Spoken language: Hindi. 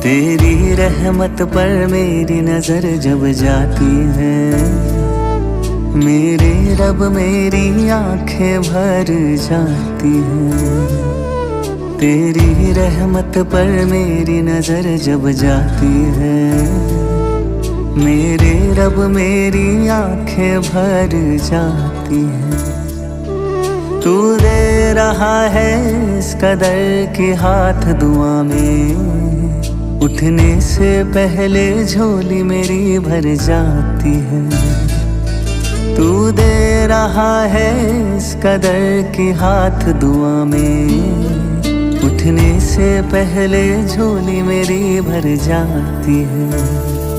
तेरी रहमत पर मेरी नजर जब जाती है, मेरे रब मेरी आंखें भर जाती हैं। तेरी रहमत पर मेरी नजर जब जाती है, मेरे रब मेरी आंखें भर जाती हैं। तू दे रहा है इस कदर कि हाथ दुआ में, उठने से पहले झोली मेरी भर जाती है। तू दे रहा है इस कदर कि हाथ दुआ में, उठने से पहले झोली मेरी भर जाती है।